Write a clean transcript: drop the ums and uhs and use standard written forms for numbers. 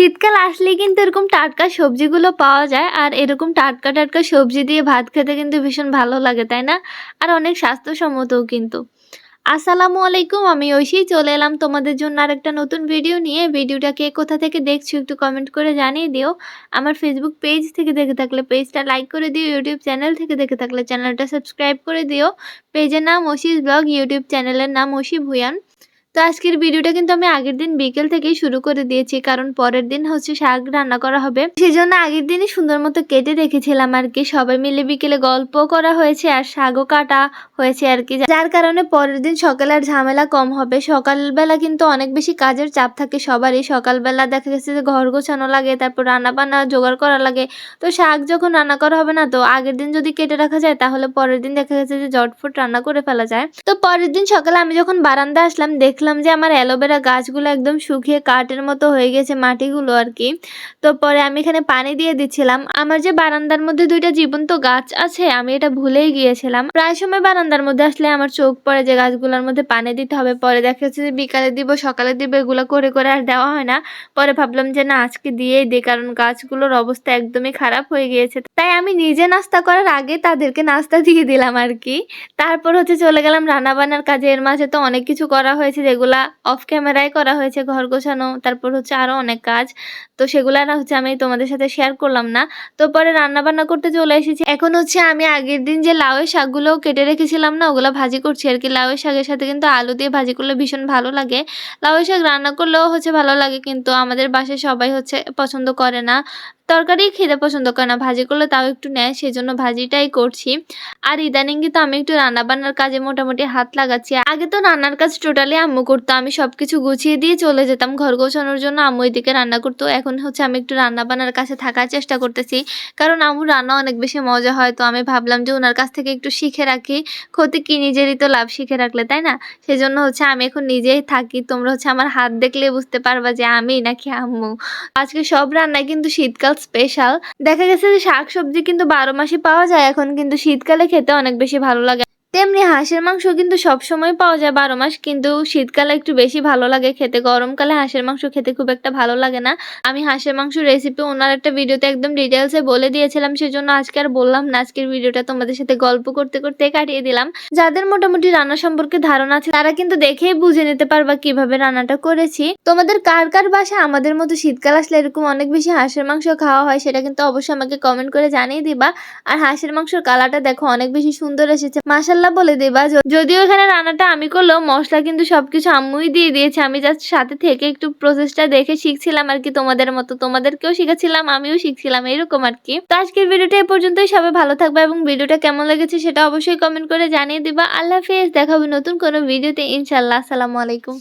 শীতকাল আসলেই কিন্তু এরকম টাটকা সবজিগুলো পাওয়া যায় আর এরকম টাটকা টাটকা সবজি দিয়ে ভাত খেতে কিন্তু ভীষণ ভালো লাগে, তাই না? আর অনেক স্বাস্থ্যসম্মতও কিন্তু। আসসালামু আলাইকুম, আমি ঐশী চলে এলাম তোমাদের জন্য আরেকটা নতুন ভিডিও নিয়ে। ভিডিওটা কে কোথা থেকে দেখছো একটু কমেন্ট করে জানিয়ে দিও। আমার ফেসবুক পেজ থেকে দেখে থাকলে পেজটা লাইক করে দিও, ইউটিউব চ্যানেল থেকে দেখে থাকলে চ্যানেলটা সাবস্ক্রাইব করে দিও। পেজের নাম ঐশীস ব্লগ, ইউটিউব চ্যানেলের নাম ঐশী ভুঁইয়ান। তো আজকের ভিডিওটা কিন্তু আমি আগের দিন বিকেল থেকেই শুরু করে দিয়েছি, কারণ পরের দিন হচ্ছে শাক রান্না করা হবে। সেজন্য আগের দিনই সুন্দর মতো কেটে রেখেছিলাম আর কি। সবাই মিলে বিকেলে গল্প করা হয়েছে আর শাকও কাটা হয়েছে আর কি, যার কারণে পরের দিন সকালে আর ঝামেলা কম হবে। সকালবেলা কিন্তু অনেক বেশি কাজের চাপ থাকে সবারই। সকালবেলা দেখা গেছে যে ঘর গোছানো লাগে, তারপর রান্না বান্না জোগাড় করা লাগে। তো শাক যখন রান্না করা হবে না, তো আগের দিন যদি কেটে রাখা যায় তাহলে পরের দিন দেখা গেছে যে ঝটফট রান্না করে ফেলা যায়। তো পরের দিন সকালে আমি যখন বারান্দায় আসলাম দেখলাম যে আমার অ্যালোভেরা গাছগুলো একদম শুকিয়ে কাঠের মতো হয়ে গেছে, মাটিগুলো আর কি। তো পরে আমি এখানে পানি দিয়ে দিচ্ছিলাম। আমার যে বারান্দার মধ্যে দুইটা জীবন্ত গাছ আছে, আমি এটা ভুলেই গিয়েছিলাম। প্রায় সময় বারান্দার মধ্যে আসলে আমার চোখ পড়ে যে গাছগুলোর মধ্যে পানি দিতে হবে। পরে দেখা যাচ্ছে যে বিকালে দিব, সকালে দিব, এগুলো করে করে আর দেওয়া হয় না। পরে ভাবলাম যে না, আজকে দিয়েই দিই, কারণ গাছগুলোর অবস্থা একদমই খারাপ হয়ে গিয়েছে। তাই আমি নিজে নাস্তা করার আগে তাদেরকে নাস্তা দিয়ে দিলাম আর কি। তারপর হচ্ছে চলে গেলাম রান্না বান্নার কাজে। এর মাঝে তো অনেক কিছু করা হয়েছে, যেগুলা অফ ক্যামেরায় করা হয়েছে, ঘর গোছানো, তারপর হচ্ছে আরো অনেক কাজ। তো সেগুলা না হচ্ছে আমি তোমাদের সাথে শেয়ার করলাম না। তো পরে রান্না বান্না করতে চলে এসেছি। এখন হচ্ছে আমি আগের দিন যে লাউয়ের শাকগুলো কেটে রেখেছিলাম না, ওগুলা ভাজি করছি আর কি। লাউয়ের শাকের সাথে কিন্তু আলু দিয়ে ভাজি করলে ভীষণ ভালো লাগে। লাউয়ের শাক রান্না করলেও হচ্ছে ভালো লাগে, কিন্তু আমাদের বাসায় সবাই হচ্ছে পছন্দ করে না, তরকারি খেতে পছন্দ করে না, ভাজি করলে তাও একটু নেয়, সেজন্য ভাজিটাই করছি। আর ইদানিং কিন্তু আমি একটু রান্না বান্নার কাজে মোটামুটি হাত লাগাচ্ছি। আগে তো রান্নার কাজ টোটালি আম্মু করতো, আমি সবকিছু গুছিয়ে দিয়ে চলে যেতাম ঘর গোছানোর জন্য, আম্মু এদিকে রান্না করতো। এখন হচ্ছে আমি একটু রান্না বান্নার কাছে থাকার চেষ্টা করতেছি, কারণ আম্মুর রান্না অনেক বেশি মজা হয়। তো আমি ভাবলাম যে ওনার কাছ থেকে একটু শিখে রাখি, ক্ষতি কি, নিজেরই তো লাভ শিখে রাখলে, তাই না? সেজন্য হচ্ছে আমি এখন নিজেই থাকি। তোমরা হচ্ছে আমার হাত দেখলে বুঝতে পারবা যে আমি নাকি আম্মু। আজকে সব রান্নায় কিন্তু শীতকাল স্পেশাল। দেখা গেছে যে শাকসবজি কিন্তু 12 মাসই পাওয়া যায় এখন, কিন্তু শীতকালে খেতে অনেক বেশি ভালো লাগে। তেমনি হাঁসের মাংস কিন্তু সবসময় পাওয়া যায় 12 মাস, কিন্তু শীতকালে একটু বেশি ভালো লাগে খেতে। গরমকালে হাঁসের মাংস খেতে খুব একটা ভালো লাগে না। আমি হাঁসের মাংস রেসিপি ওনার একটা ভিডিওতে একদম ডিটেলসে বলে দিয়েছিলাম, সেজন্য আজকে আর বললাম না। আজকের ভিডিওটা তোমাদের সাথে গল্প করতে করতে কাটিয়ে দিলাম। যাদের মোটামুটি রান্না সম্পর্কে ধারণা আছে তারা কিন্তু দেখেই বুঝে নিতে পারবা কিভাবে রান্নাটা করেছি। তোমাদের কার কার বাসায় আমাদের মতো শীতকাল আসলে এরকম অনেক বেশি হাঁসের মাংস খাওয়া হয়, সেটা কিন্তু অবশ্যই আমাকে কমেন্ট করে জানিয়ে দিবা। আর হাঁসের মাংসের কালারটা দেখো অনেক বেশি সুন্দর এসেছে, মাশাআল্লাহ বলে দিবা। যদিও এখানে রান্নাটা আমি করলেও মশলা কিন্তু সবকিছু আম্মুই দিয়ে দিয়েছে। আমি জাস্ট সাথে থেকে একটু প্রসেসটা দেখে শিখছিলাম আর কি, তোমাদের মতো। তোমাদেরকেও শিখাচ্ছিলাম, আমিও শিখছিলাম, এরকম আর কি। তো আজকের ভিডিওটা এ পর্যন্তই। সবাই ভালো থাকবে এবং ভিডিওটা কেমন লেগেছে সেটা অবশ্যই কমেন্ট করে জানিয়ে দিবা। আল্লাহ হাফেজ, দেখা হবে নতুন কোনো ভিডিওতে ইনশাআল্লাহ। আসসালামু আলাইকুম।